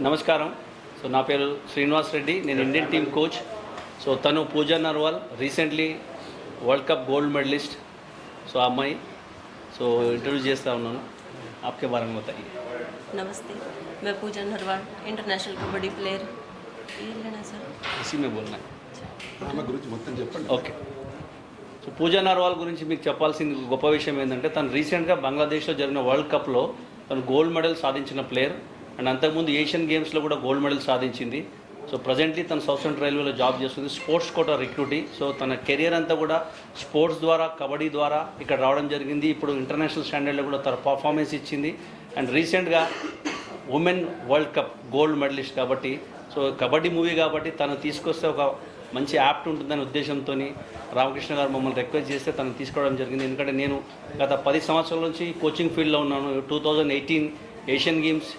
నమస్కారం. సో నా పేరు శ్రీనివాస్ రెడ్డి, నేను ఇండియన్ టీమ్ కోచ్. సో తను Pooja Narwal, recently world cup gold medalist. So ఆ అమ్మాయి సో इंट्रोड्यूस చేస్తా ఉన్నాను. आपके बारे में बताइए. नमस्ते, मैं पूजा नरवाल, इंटरनेशनल कबड्डी प्लेयर. ये लेना सर, इसी में बोलना है. ఆమె గురించి మొత్తం చెప్పండి. ఓకే. సో పూజా నర్వాల్ గురించి మీకు చెప్పాల్సిన గొప్ప విషయం ఏంటంటే, తను రీసెంట్గా బంగ్లాదేశ్లో జరిగిన వరల్డ్ కప్లో తను గోల్డ్ మెడల్ సాధించిన ప్లేయర్. అండ్ అంతకుముందు ఏషియన్ గేమ్స్లో కూడా గోల్డ్ మెడల్ సాధించింది. సో ప్రజెంట్లీ తను సౌత్ సెంట్రల్ రైల్వేలో జాబ్ చేస్తుంది, స్పోర్ట్స్ కోటా రిక్రూటీ. సో తన కెరియర్ అంతా కూడా స్పోర్ట్స్ ద్వారా, కబడ్డీ ద్వారా ఇక్కడ రావడం జరిగింది. ఇప్పుడు ఇంటర్నేషనల్ స్టాండర్డ్లో కూడా తన పర్ఫార్మెన్స్ ఇచ్చింది. అండ్ రీసెంట్గా women world cup gold medalist కాబట్టి, సో కబడ్డీ మూవీ కాబట్టి తను తీసుకొస్తే ఒక మంచి యాప్ట్ ఉంటుందనే ఉద్దేశంతో రామకృష్ణ గారు మమ్మల్ని రిక్వెస్ట్ చేస్తే తను తీసుకోవడం జరిగింది. ఎందుకంటే నేను గత 10 సంవత్సరాల నుంచి కోచింగ్ ఫీల్డ్లో ఉన్నాను. 2018 Asian games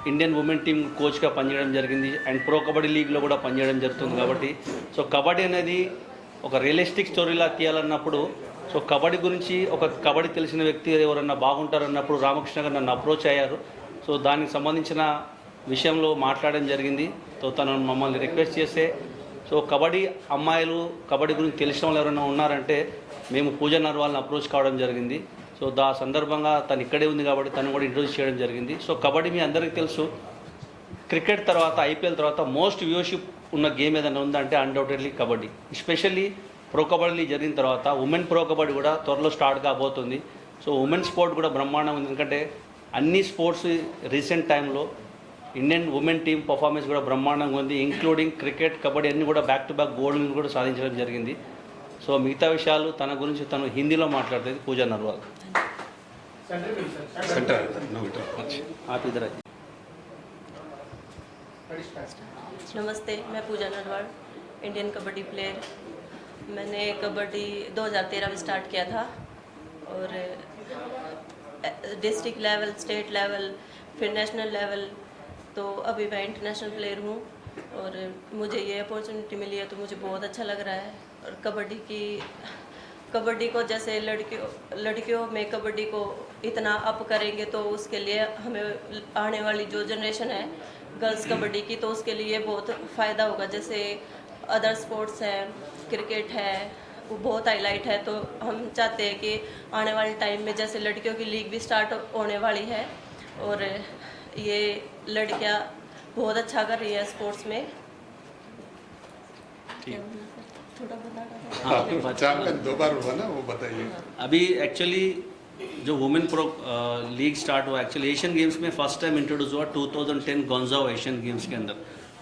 Indian women team కోచ్గా పనిచేయడం జరిగింది. అండ్ ప్రో కబడ్డీ లీగ్లో కూడా పనిచేయడం జరుగుతుంది. కాబట్టి సో కబడ్డీ అనేది ఒక రియలిస్టిక్ స్టోరీలా తీయాలన్నప్పుడు, సో కబడ్డీ గురించి ఒక కబడ్డీ తెలిసిన వ్యక్తి ఎవరన్నా బాగుంటారన్నప్పుడు రామకృష్ణ గారు నన్ను అప్రోచ్ అయ్యారు. సో దానికి సంబంధించిన విషయంలో మాట్లాడడం జరిగింది. సో తను మమ్మల్ని రిక్వెస్ట్ చేస్తే, సో కబడ్డీ అమ్మాయిలు కబడ్డీ గురించి తెలిసిన వాళ్ళు ఎవరైనా ఉన్నారంటే మేము పూజా నర్వాల్ని అప్రోచ్ కావడం జరిగింది. సో దా సందర్భంగా తను ఇక్కడే ఉంది కాబట్టి తను కూడా ఇంట్రొడ్యూస్ చేయడం జరిగింది. సో కబడ్డీ మీ అందరికీ తెలుసు, క్రికెట్ తర్వాత ఐపీఎల్ తర్వాత మోస్ట్ వ్యూషిప్ ఉన్న గేమ్ ఏదైనా ఉందంటే undoubtedly kabaddi. Especially pro kabaddi జరిగిన తర్వాత ఉమెన్ ప్రో కబడ్డీ కూడా త్వరలో స్టార్ట్ కాబోతుంది. సో ఉమెన్ స్పోర్ట్ కూడా బ్రహ్మాండం ఉంది. ఎందుకంటే అన్ని స్పోర్ట్స్ రీసెంట్ టైంలో ఇండియన్ ఉమెన్ టీమ్ పర్ఫార్మెన్స్ కూడా బ్రహ్మాండంగా ఉంది. ఇంక్లూడింగ్ క్రికెట్, కబడ్డీ అన్నీ కూడా బ్యాక్ టు బ్యాక్ గోల్డ్ కూడా సాధించడం జరిగింది. సో మిగతా విషయాలు తన గురించి తను హిందీలో మాట్లాడుతుంది పూజా నర్వాల్. సెంటర్ आप इधर आइए. नमस्ते, मैं पूजा नरवाल, इंडियन कबड्डी प्लेयर. मैंने कबड्डी 2013 में स्टार्ट किया था और डिस्ट्रिक्ट लेवल, स्टेट लेवल, फिर नेशनल लेवल, तो अभी मैं इंटरनेशनल प्लेयर हूँ. और मुझे ये अपॉर्चुनिटी मिली है तो मुझे बहुत अच्छा लग रहा है. और कबड्डी को जैसे लड़कियों में कबड्डी को इतना अप करेंगे तो उसके लिए हमें आने वाली जो जनरेशन है गर्ल्स कबड्डी की, तो उसके लिए बहुत फ़ायदा होगा. जैसे अदर स्पोर्ट्स हैं, क्रिकेट है, वो बहुत हाईलाइट है. तो हम चाहते हैं कि आने वाले टाइम में जैसे लड़कियों की लीग भी स्टार्ट होने वाली है और ये लड़कियां बहुत अच्छा कर रही है स्पोर्ट्स में. थोड़ा चैंपियन 2 बार हुआ ना, वो बताइए. अभी एक्चुअली जो वुमेन प्रो लीग स्टार्ट हुआ, एक्चुअली एशियन गेम्स में फर्स्ट टाइम इंट्रोड्यूस हुआ 2010 గొంజావ్ ఏషియన్ గేమ్స్ के अंदर.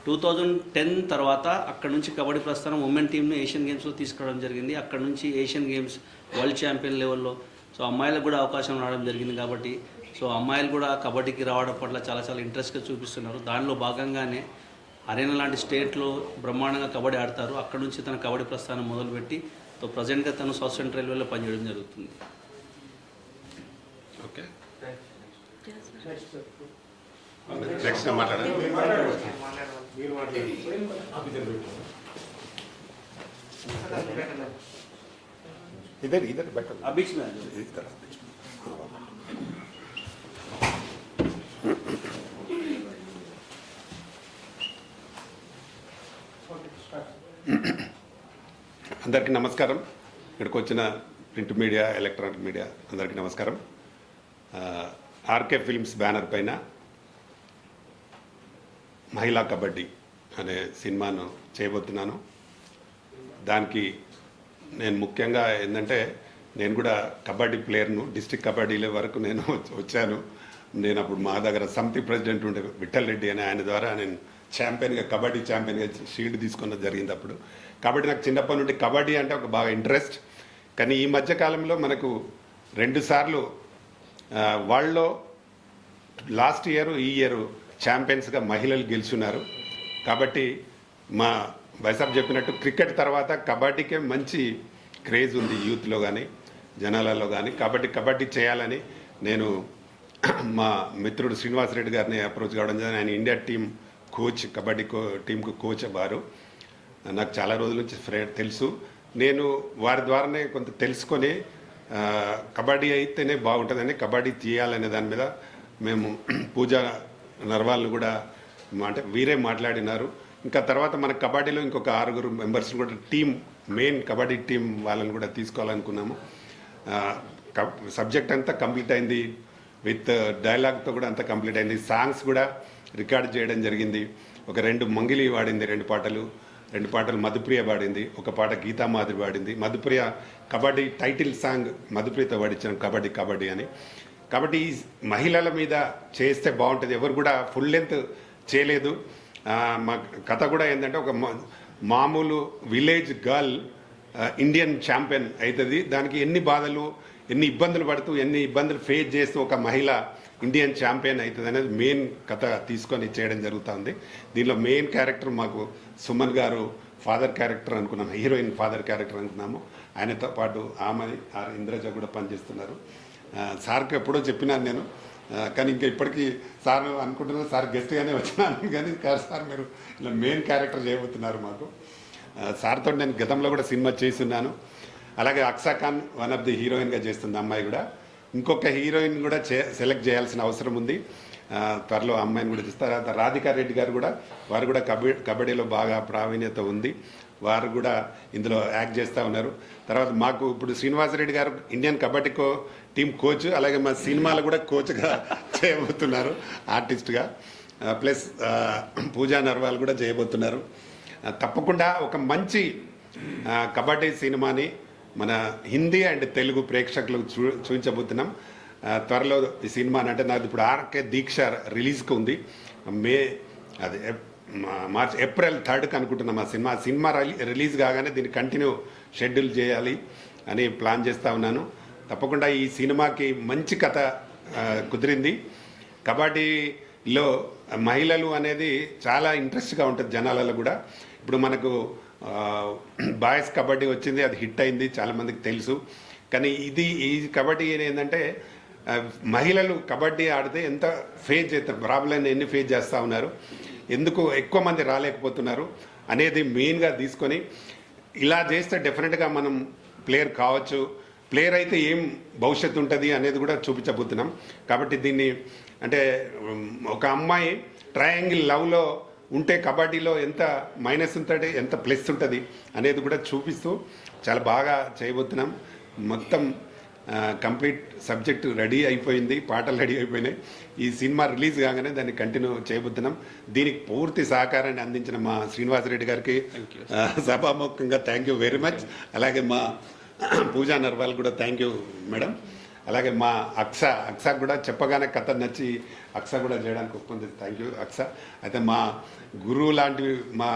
2010 తర్వాత అక్కడ నుంచి కబడ్డీ ప్రస్థానం ఉమెన్ టీమ్ను ఏషియన్ గేమ్స్లో తీసుకురావడం జరిగింది. అక్కడ నుంచి ఏషియన్ గేమ్స్ వరల్డ్ ఛాంపియన్ లెవెల్లో సో అమ్మాయిలకు కూడా అవకాశం రావడం జరిగింది. కాబట్టి సో అమ్మాయిలు కూడా కబడ్డీకి రావడం పట్ల చాలా ఇంట్రెస్ట్గా చూపిస్తున్నారు. దానిలో భాగంగానే అరేనా లాంటి స్టేట్లో బ్రహ్మాండంగా కబడ్డీ ఆడతారు. అక్కడ నుంచి తన కబడ్డీ ప్రస్థానం మొదలుపెట్టి సో ప్రజెంట్గా తను సౌత్ సెంట్రల్ రైల్వేలో పనిచేయడం జరుగుతుంది. ఓకే, నెక్స్ట్ మాట్లాడండి. इधर इधर बैठो. बीच में इधर అందరికీ నమస్కారం. ఇక్కడికి వచ్చిన ప్రింట్ మీడియా, ఎలక్ట్రానిక్ మీడియా అందరికీ నమస్కారం. ఆర్కే ఫిల్మ్స్ బ్యానర్ పైన మహిళా కబడ్డీ అనే సినిమాను చేయబోతున్నాను. దానికి నేను ముఖ్యంగా ఏంటంటే, నేను కూడా కబడ్డీ ప్లేయర్ను, డిస్ట్రిక్ట్ కబడ్డీల వరకు నేను వచ్చాను. నేను అప్పుడు మా దగ్గర సమితి ప్రెసిడెంట్ ఉండే విఠల్ రెడ్డి అని, ఆయన ద్వారా నేను ఛాంపియన్గా, కబడ్డీ ఛాంపియన్గా షీల్డ్ తీసుకున్నది జరిగింది అప్పుడు. కాబట్టి నాకు చిన్నప్పటి నుండి కబడ్డీ అంటే ఒక బాగా ఇంట్రెస్ట్. కానీ ఈ మధ్యకాలంలో మనకు 2 సార్లు వరల్డ్లో లాస్ట్ ఇయర్, ఈ ఇయర్ ఛాంపియన్స్గా మహిళలు గెలుచున్నారు. కాబట్టి మా వైసాబ్ చెప్పినట్టు క్రికెట్ తర్వాత కబడ్డీకే మంచి క్రేజ్ ఉంది యూత్లో కానీ జనాలలో కానీ. కాబట్టి కబడ్డీ చేయాలని నేను మా మిత్రుడు శ్రీనివాస్ రెడ్డి గారిని అప్రోచ్ కావడం జరిగింది. ఆయన ఇండియా టీమ్ కోచ్, కబడ్డీ టీంకు కోచ్ వారు. నాకు చాలా రోజుల నుంచి తెలుసు. నేను వారి ద్వారానే కొంత తెలుసుకొని కబడ్డీ అయితేనే బాగుంటుందని, కబడ్డీ చేయాలనే దాని మీద మేము పూజా నర్వాల్ని కూడా అంటే వీరే మాట్లాడినారు. ఇంకా తర్వాత మన కబడ్డీలో ఇంకొక 6 మెంబర్స్ కూడా టీం, మెయిన్ కబడ్డీ టీం వాళ్ళని కూడా తీసుకోవాలనుకున్నాము. సబ్జెక్ట్ అంతా కంప్లీట్ అయింది, విత్ డైలాగ్తో కూడా అంతా కంప్లీట్ అయింది. సాంగ్స్ కూడా రికార్డ్ చేయడం జరిగింది. ఒక 2 మంగిలి వాడింది, 2 పాటలు మధుప్రియ పాడింది, ఒక పాట గీతామాధురి పాడింది. మధుప్రియ కబడ్డీ టైటిల్ సాంగ్ మధుప్రియతో పాడించాను, కబడ్డీ కబడ్డీ అని. కాబట్టి ఈ మహిళల మీద చేస్తే బాగుంటుంది. ఎవరు కూడా ఫుల్ లెంత్ చేయలేదు. మా కథ కూడా ఏంటంటే ఒక మామూలు విలేజ్ గర్ల్ ఇండియన్ ఛాంపియన్ అవుతుంది. దానికి ఎన్ని బాధలు, ఎన్ని ఇబ్బందులు పడుతూ, ఎన్ని ఇబ్బందులు ఫేస్ చేస్తూ ఒక మహిళ ఇండియన్ ఛాంపియన్ అవుతుంది అనేది మెయిన్ కథ తీసుకొని చేయడం జరుగుతుంది. దీనిలో మెయిన్ క్యారెక్టర్ మాకు సుమన్ గారు ఫాదర్ క్యారెక్టర్ అనుకున్నాము, హీరోయిన్ ఫాదర్ క్యారెక్టర్ అనుకున్నాము. ఆయనతో పాటు ఆమె ఇంద్రజ కూడా పనిచేస్తున్నారు. సార్కి ఎప్పుడో చెప్పినాను నేను, కానీ ఇంకా ఇప్పటికీ సార్ అనుకుంటున్నాను సార్ గెస్ట్గానే వచ్చినాను, కానీ సార్ మీరు ఇలా మెయిన్ క్యారెక్టర్ చేయబోతున్నారు మాకు. సార్తో నేను గతంలో కూడా సినిమా చేస్తున్నాను. అలాగే Aqsa Khan one of the హీరోయిన్గా చేస్తుంది అమ్మాయి కూడా. ఇంకొక హీరోయిన్ కూడా సెలెక్ట్ చేయాల్సిన అవసరం ఉంది. త్వరలో అమ్మాయిని కూడా చేస్తారు. రాధికా రెడ్డి గారు కూడా, వారు కూడా కబడ్డీలో బాగా ప్రావీణ్యత ఉంది, వారు కూడా ఇందులో యాక్ట్ చేస్తూ ఉన్నారు. తర్వాత మాకు ఇప్పుడు శ్రీనివాసరెడ్డి గారు ఇండియన్ కబడ్డీ టీం కోచ్, అలాగే మా సినిమాలో కూడా కోచ్గా చేయబోతున్నారు, ఆర్టిస్ట్గా. ప్లస్ పూజా నర్వాల్ కూడా చేయబోతున్నారు. తప్పకుండా ఒక మంచి కబడ్డీ సినిమాని మన హిందీ అండ్ తెలుగు ప్రేక్షకులకు చూపించబోతున్నాం. త్వరలో ఈ సినిమా అంటే నాకు ఇప్పుడు ఆర్కే దీక్ష రిలీజ్కి ఉంది, మార్చ్ ఏప్రిల్ 3కి అనుకుంటున్నాం ఆ సినిమా రిలీజ్ కాగానే దీన్ని కంటిన్యూ షెడ్యూల్ చేయాలి అని ప్లాన్ చేస్తూ ఉన్నాను. తప్పకుండా ఈ సినిమాకి మంచి కథ కుదిరింది. కబడ్డీలో మహిళలు అనేది చాలా ఇంట్రెస్ట్గా ఉంటుంది జనాలలో కూడా. ఇప్పుడు మనకు బాయ్స్ కబడ్డీ వచ్చింది, అది హిట్ అయింది, చాలామందికి తెలుసు. కానీ ఈ కబడ్డీ ఏంటంటే మహిళలు కబడ్డీ ఆడితే ఎంత ఫేస్ చేస్తారు, ప్రాబ్లం ఎన్ని ఫేస్ చేస్తూ ఉన్నారు, ఎందుకు ఎక్కువ మంది రాలేకపోతున్నారు అనేది మెయిన్గా తీసుకొని ఇలా చేస్తే డెఫినెట్గా మనం ప్లేయర్ కావచ్చు, ప్లేయర్ అయితే ఏం భవిష్యత్తు ఉంటుంది అనేది కూడా చూపించబోతున్నాం. కాబట్టి దీన్ని అంటే ఒక అమ్మాయి ట్రయాంగిల్ లవ్లో ఉంటే కబడ్డీలో ఎంత మైనస్ ఉంటుంది, ఎంత ప్లస్ ఉంటుంది అనేది కూడా చూపిస్తూ చాలా బాగా చేయబోతున్నాం. మొత్తం కంప్లీట్ సబ్జెక్ట్ రెడీ అయిపోయింది, పాటలు రెడీ అయిపోయినాయి. ఈ సినిమా రిలీజ్ కాగానే దాన్ని కంటిన్యూ చేయబోతున్నాం. దీనికి పూర్తి సహకారాన్ని అందించిన మా శ్రీనివాసరెడ్డి గారికి సభాముఖంగా థ్యాంక్ యూ వెరీ మచ్. అలాగే మా పూజా నర్వాల్ కూడా థ్యాంక్ యూ మేడం. అలాగే మా అక్సా కూడా చెప్పగానే కథ నచ్చి అక్సా కూడా చేయడానికి ఒప్పుకుంది. Thank you Aqsa. అయితే మా గురువు లాంటివి మా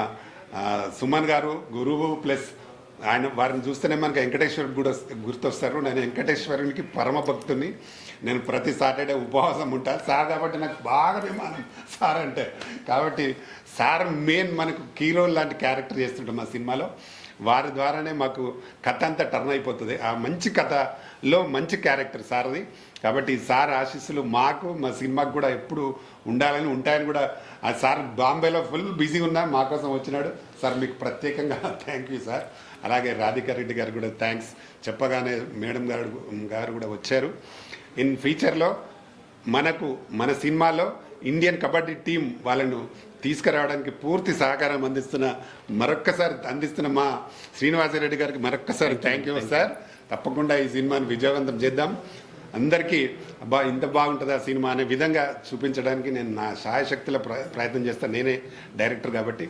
సుమన్ గారు గురువు, ప్లస్ వారిని చూస్తేనే మనకి వెంకటేశ్వరుడు కూడా గుర్తొస్తారు. నేను వెంకటేశ్వరునికి పరమ భక్తుని. నేను ప్రతి సాటర్డే ఉపవాసం ఉంటాను సార్, కాబట్టి నాకు బాగా అభిమానం సార్ అంటే. కాబట్టి సార్ మెయిన్ మనకు హీరో లాంటి క్యారెక్టర్ చేస్తుంటాం మా సినిమాలో. వారి ద్వారానే మాకు కథ అంతా టర్న్ అయిపోతుంది. ఆ మంచి కథలో మంచి క్యారెక్టర్ సార్ది. కాబట్టి సార్ ఆశీస్సులు మాకు, మా సినిమాకు కూడా ఎప్పుడు ఉండాలని ఉంటాయని కూడా. ఆ సార్ బాంబేలో ఫుల్ బిజీ ఉన్నా మా కోసం వచ్చినాడు సార్. మీకు ప్రత్యేకంగా థ్యాంక్ యూ సార్. అలాగే రాధికా రెడ్డి గారు కూడా థ్యాంక్స్. చెప్పగానే మేడం గారు కూడా వచ్చారు. ఇన్ ఫ్యూచర్లో మన సినిమాలో ఇండియన్ కబడ్డీ టీం వాళ్ళను తీసుకురావడానికి పూర్తి సహకారం అందిస్తున్న మా శ్రీనివాసరెడ్డి గారికి మరొక్కసారి థ్యాంక్ యూ సార్. తప్పకుండా ఈ సినిమాని విజయవంతం చేద్దాం. అందరికీ అబ్బా ఇంత బాగుంటుంది ఆ సినిమా అనే విధంగా చూపించడానికి నేను నా శాయశక్తుల ప్రయత్నం చేస్తాను. నేనే డైరెక్టర్ కాబట్టి,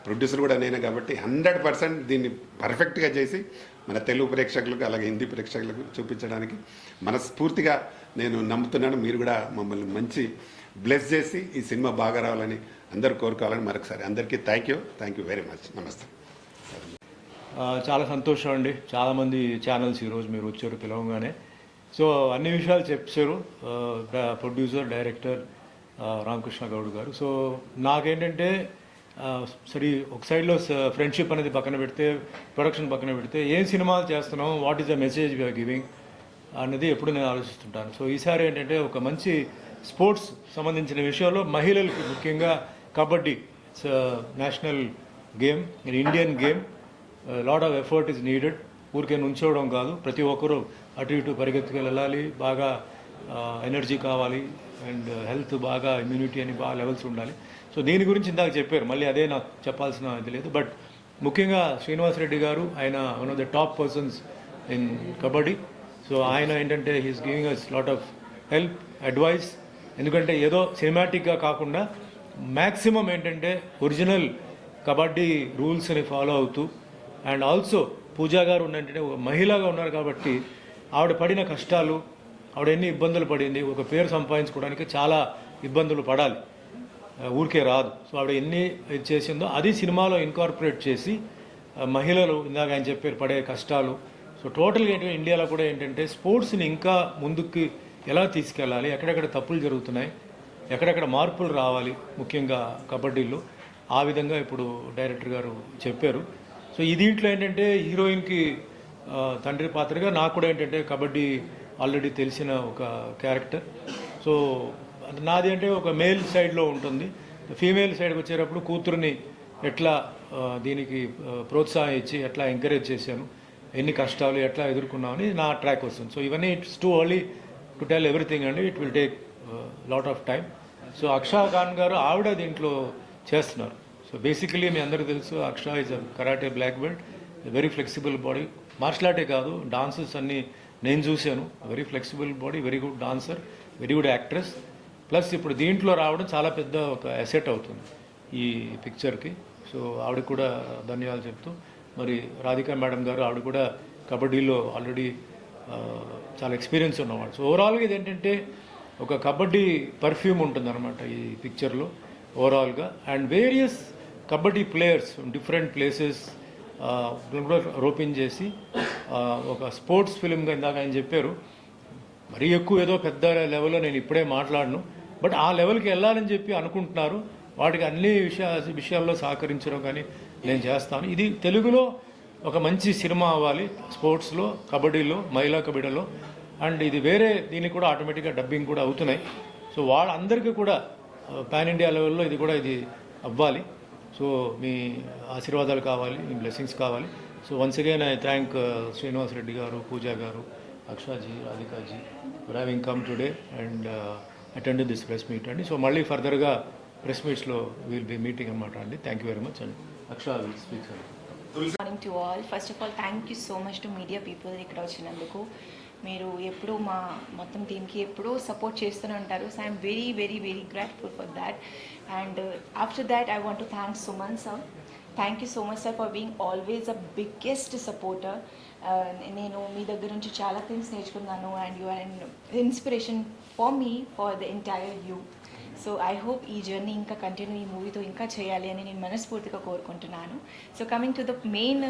ప్రొడ్యూసర్ కూడా నేనే కాబట్టి 100% దీన్ని పర్ఫెక్ట్గా చేసి మన తెలుగు ప్రేక్షకులకు అలాగే హిందీ ప్రేక్షకులకు చూపించడానికి మనస్ఫూర్తిగా నేను నమ్ముతున్నాను. మీరు కూడా మమ్మల్ని మంచి బ్లెస్ చేసి ఈ సినిమా బాగా రావాలని అందరూ కోరుకోవాలని మరొకసారి అందరికీ థ్యాంక్ యూ వెరీ మచ్. నమస్తే. చాలా సంతోషం అండి. చాలామంది ఛానల్స్ ఈరోజు మీరు వచ్చారు పిలవగానే. సో అన్ని విషయాలు చెప్పారు ప్రొడ్యూసర్, డైరెక్టర్ రామకృష్ణ గౌడ్ గారు. సో నాకేంటంటే సరే ఒక సైడ్లో ఫ్రెండ్షిప్ అనేది పక్కన పెడితే, ప్రొడక్షన్ పక్కన పెడితే, ఏం సినిమాలు చేస్తున్నాం, what is the message we are giving అన్నది ఎప్పుడు నేను ఆలోచిస్తుంటాను. సో ఈసారి ఏంటంటే ఒక మంచి స్పోర్ట్స్ సంబంధించిన విషయంలో మహిళలకు ముఖ్యంగా kabaddi it's national game, Indian game, lot of effort is needed. ఊరికే నుంచోవడం కాదు, ప్రతి ఒక్కరూ అటు ఇటు పరిగెత్తుకు వెళ్ళాలి, బాగా ఎనర్జీ కావాలి, అండ్ హెల్త్ బాగా, ఇమ్యూనిటీ అని బాగా లెవెల్స్ ఉండాలి. సో దీని గురించి ఇందాక చెప్పారు, మళ్ళీ అదే నాకు చెప్పాల్సిన ఇది లేదు. బట్ ముఖ్యంగా శ్రీనివాస్ రెడ్డి గారు, ఆయన one of the top persons in kabaddi. So ఆయన ఏంటంటే he's giving us lot of help, advice. ఎందుకంటే ఏదో సినిమాటిక్గా కాకుండా మ్యాక్సిమం ఏంటంటే ఒరిజినల్ కబడ్డీ రూల్స్ని ఫాలో అవుతూ, అండ్ ఆల్సో పూజా గారు ఉన్నంటే ఒక మహిళగా ఉన్నారు కాబట్టి ఆవిడ పడిన కష్టాలు, ఆవిడ ఎన్ని ఇబ్బందులు పడింది, ఒక పేరు సంపాదించుకోవడానికి చాలా ఇబ్బందులు పడాలి, ఊరికే రాదు. సో ఆవిడ ఎన్ని ఇది చేసిందో అది సినిమాలో ఇన్కార్పొరేట్ చేసి మహిళలు ఇందాక ఆయన చెప్పారు పడే కష్టాలు. సో టోటల్గా ఏంటంటే ఇండియాలో కూడా ఏంటంటే స్పోర్ట్స్ని ఇంకా ముందుకు ఎలా తీసుకెళ్ళాలి, ఎక్కడెక్కడ తప్పులు జరుగుతున్నాయి, ఎక్కడెక్కడ మార్పులు రావాలి, ముఖ్యంగా కబడ్డీలో ఆ విధంగా ఇప్పుడు డైరెక్టర్ గారు చెప్పారు. సో ఈ దీంట్లో ఏంటంటే హీరోయిన్కి తండ్రి పాత్రగా నాకు కూడా ఏంటంటే కబడ్డీ ఆల్రెడీ తెలిసిన ఒక క్యారెక్టర్. సో నాది అంటే ఒక మేల్ సైడ్లో ఉంటుంది, ఫీమేల్ సైడ్కి వచ్చేటప్పుడు కూతురుని ఎట్లా దీనికి ప్రోత్సాహం ఇచ్చి ఎట్లా ఎంకరేజ్ చేశాను, ఎన్ని కష్టాలు ఎట్లా ఎదుర్కొన్నామని నా ట్రాక్ వస్తుంది. సో ఇవన్నీ it's too early to tell everything అండి, it will take lot of time. So Aksha Khan గారు ఆవిడ దీంట్లో చేస్తున్నారు. సో బేసికలీ మీ అందరికీ తెలుసు Aksha is a karate black belt, very flexible body, martial ఆర్టే కాదు డాన్సెస్ అన్నీ నేను చూశాను, very flexible body, very good dancer, very good actress. Plus ఇప్పుడు దీంట్లో రావడం చాలా పెద్ద ఒక అసెట్ అవుతుంది ఈ పిక్చర్కి. సో ఆవిడ కూడా ధన్యవాదాలు చెప్తూ, మరి రాధికా మేడం గారు ఆవిడ కూడా కబడ్డీలో ఆల్రెడీ చాలా ఎక్స్పీరియన్స్ ఉన్నవాడు. సో ఓవరాల్గా ఇది ఏంటంటే ఒక కబడ్డీ పర్ఫ్యూమ్ ఉంటుంది అనమాట ఈ పిక్చర్లో ఓవరాల్గా. And various kabaddi players different places కూడా రోపిన్ చేసి ఒక స్పోర్ట్స్ ఫిలింగా ఇందాక ఆయన చెప్పారు, మరీ ఎక్కువ ఏదో పెద్ద లెవెల్లో నేను ఇప్పుడే మాట్లాడను, బట్ ఆ లెవెల్కి వెళ్ళాలని చెప్పి అనుకుంటున్నారు. వాటికి అన్ని విషయాల్లో సహకరించడం కానీ నేను చేస్తాను. ఇది తెలుగులో ఒక మంచి సినిమా అవ్వాలి, స్పోర్ట్స్లో, కబడ్డీలో, మహిళా కబడ్డీలో. అండ్ ఇది వేరే దీనికి కూడా ఆటోమేటిక్గా డబ్బింగ్ కూడా అవుతున్నాయి. సో వాళ్ళందరికీ కూడా పాన్ ఇండియా లెవెల్లో ఇది అవ్వాలి. సో మీ ఆశీర్వాదాలు కావాలి, మీ బ్లెస్సింగ్స్ కావాలి. So once again I thank Srinivas Reddy గారు, పూజా గారు, Akshaji, Radhikaji for having come today and attended this press meet అండి. సో మళ్ళీ ఫర్దర్గా ప్రెస్ మీట్స్లో విల్ బి మీటింగ్ అనమాట అండి. Thank you very much and Aksha will speak sir. Good morning to all. First of all thank you so much to media people ఇక్కడ వచ్చినందుకు. మీరు ఎప్పుడూ మా మొత్తం టీమ్కి ఎప్పుడూ సపోర్ట్ చేస్తూనే ఉంటారు. So I'm very very very grateful for that. And after that I want to thank Suman sir. Thank you so much sir for being always a biggest supporter. నేను మీ దగ్గర నుంచి చాలా థింగ్స్ నేర్చుకున్నాను and you are an inspiration for me for the entire you. So I hope ఈ journey ఇంకా continue ఈ మూవీతో ఇంకా చేయాలి అని నేను మనస్ఫూర్తిగా కోరుకుంటున్నాను. So coming to the main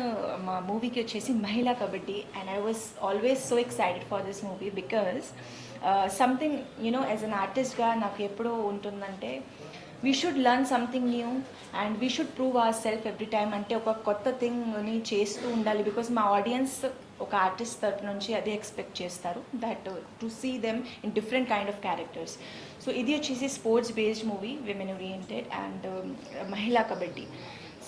మా మూవీకి వచ్చేసి మహిళా kabaddi. And I was always so excited for this movie because something you know as an ఆర్టిస్ట్గా నాకు ఎప్పుడూ ఉంటుందంటే we should learn something new and we should prove our self every time. అంటే ఒక కొత్త థింగ్ని చేస్తూ ఉండాలి బికాజ్ మా ఆడియన్స్ ఒక ఆర్టిస్ట్ తరపు నుంచి అదే ఎక్స్పెక్ట్ చేస్తారు, that to see them in different kind of characters. So ఇది వచ్చేసి sports based movie, women oriented and మహిళా kabaddi.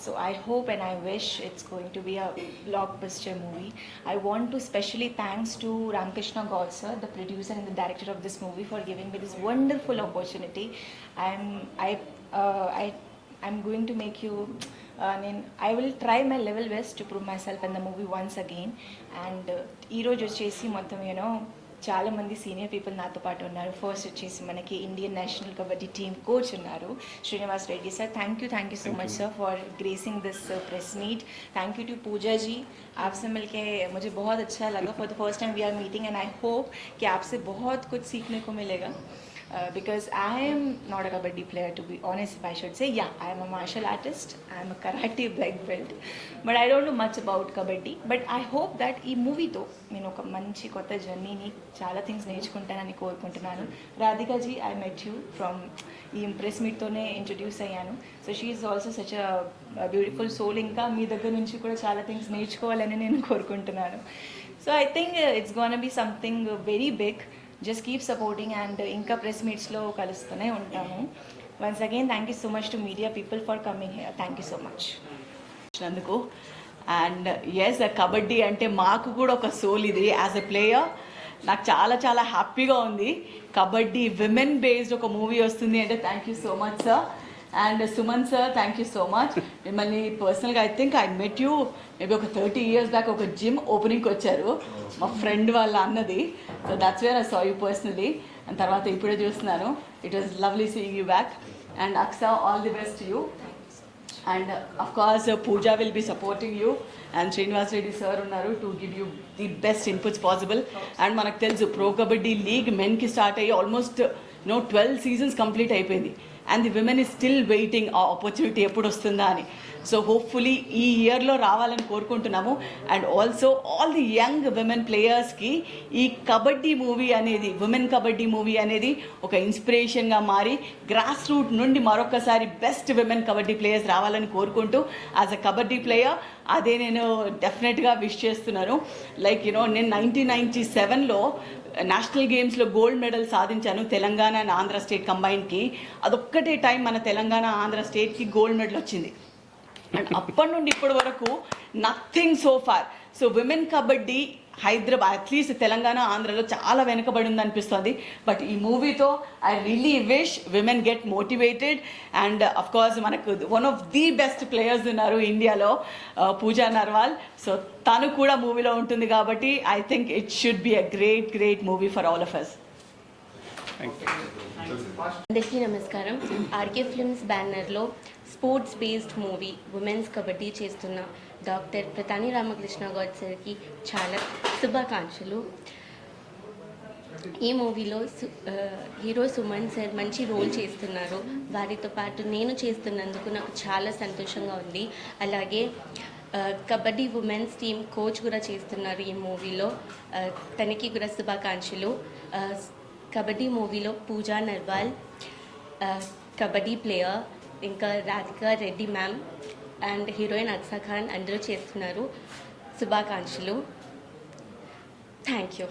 So I hope and I wish it's going to be a blockbuster movie. I want to specially thanks to Ramkrishna Gaur sir, the producer and the director of this movie, for giving me this wonderful opportunity. I'm going to make you I will try my level best to prove myself in the movie once again. And ee roju vachesi mottham చాలా మంది senior people నాతో పాటు ఉన్నారు. First వచ్చేసి మనకి Indian national kabaddi team coach ఉన్నారు Srinivas Reddy sir. Thank you so much sir for gracing this press meet. Thank you to Pooja ji, आपसे मिलके मुझे बहुत अच्छा लगा. For the first time we are meeting and I hope कि आपसे बहुत कुछ सीखने को मिलेगा. Because I am not a kabaddi player, to be honest, if I should say. Yeah, I am a martial artist, I am a karate black belt, but I don't know much about kabaddi. But I hope that ee movie tho nenu oka manchi kotta journey ni chaala things నేర్చుకుంటానని కోరుకుంటున్నాను. Radhika ji, I met you from ఈ press మీట్తోనే introduce అయ్యాను. So she is also such a beautiful soul. ఇంకా మీ దగ్గర నుంచి కూడా చాలా థింగ్స్ నేర్చుకోవాలని నేను కోరుకుంటున్నాను. So I think it's gonna be something very big. Just keep supporting and ఇంకా ప్రెస్ మీట్స్లో కలుస్తూనే ఉంటాము. Once again thank you so much to media people for coming here. Thank you so much అందుకు. And yes, kabaddi అంటే మాకు కూడా ఒక soul ఇది. యాజ్ ఎ ప్లేయర్ నాకు చాలా చాలా హ్యాపీగా ఉంది. కబడ్డీ విమెన్ బేస్డ్ ఒక మూవీ వస్తుంది అంటే thank you so much sir. And Suman sir thank you so much. మిమ్మల్ని పర్సనల్గా I think I met you maybe ఒక 30 years బ్యాక్ ఒక జిమ్ ఓపెనింగ్కి వచ్చారు మా ఫ్రెండ్ వాళ్ళ అన్నది. So that's where I saw you personally. And తర్వాత ఇప్పుడే చూస్తున్నాను. It was lovely seeing you back. And Aksa, all the best you. And of course, Pooja will be supporting you, and Srinivas Reddy sir unnaru to give you the best inputs possible. And manaku telusu Pro Kabaddi League men ki start ayyi almost 12 seasons complete అయిపోయింది, and the women is still waiting ఆ opportunity ఎప్పుడు వస్తుందా అని. So hopefully ఈ ఇయర్లో రావాలని కోరుకుంటున్నాము. And also all the young women ప్లేయర్స్కి ఈ కబడ్డీ మూవీ అనేది, విమెన్ కబడ్డీ మూవీ అనేది ఒక ఇన్స్పిరేషన్గా మారి గ్రాస్ రూట్ నుండి మరొకసారి బెస్ట్ విమెన్ కబడ్డీ ప్లేయర్స్ రావాలని కోరుకుంటూ యాజ్ అ కబడ్డీ ప్లేయర్ అదే నేను డెఫినెట్గా విష్ చేస్తున్నాను. లైక్ నేను 1997లో నేషనల్ గేమ్స్లో గోల్డ్ మెడల్ సాధించాను తెలంగాణ అండ్ ఆంధ్ర స్టేట్ కంబైన్డ్కి. అదొక్కటే టైం మన తెలంగాణ ఆంధ్ర స్టేట్కి గోల్డ్ మెడల్ వచ్చింది. అండ్ అప్పటి నుండి ఇప్పటి వరకు nothing so far. So women kabaddi Hyderabad at least Telangana ఆంధ్రలో చాలా వెనుకబడి ఉంది అనిపిస్తుంది. బట్ ఈ మూవీతో I really wish women get motivated. And of course మనకు one of the best players ఉన్నారు ఇండియాలో, పూజా నర్వాల్. సో తను కూడా మూవీలో ఉంటుంది కాబట్టి I think it should be a great movie for all of us. అందరికీ నమస్కారం. ఆర్కే ఫిల్మ్స్ బ్యానర్లో sports based movie women's kabaddi చేస్తున్న డాక్టర్ ప్రతాని రామకృష్ణ గౌడ్ సార్కి చాలా శుభాకాంక్షలు. ఈ మూవీలో హీరో సుమన్ సార్ మంచి రోల్ చేస్తున్నారు. వారితో పాటు నేను చేస్తున్నందుకు నాకు చాలా సంతోషంగా ఉంది. అలాగే కబడ్డీ ఉమెన్స్ టీమ్ కోచ్ కూడా చేస్తున్నారు ఈ మూవీలో, తనకి కూడా శుభాకాంక్షలు. కబడ్డీ మూవీలో పూజా నర్వాల్ కబడ్డీ ప్లేయర్, ఇంకా Radhika Reddy ma'am and heroine Aksa Khan అందరూ చేస్తున్నారు. శుభాకాంక్షలు. Thank you.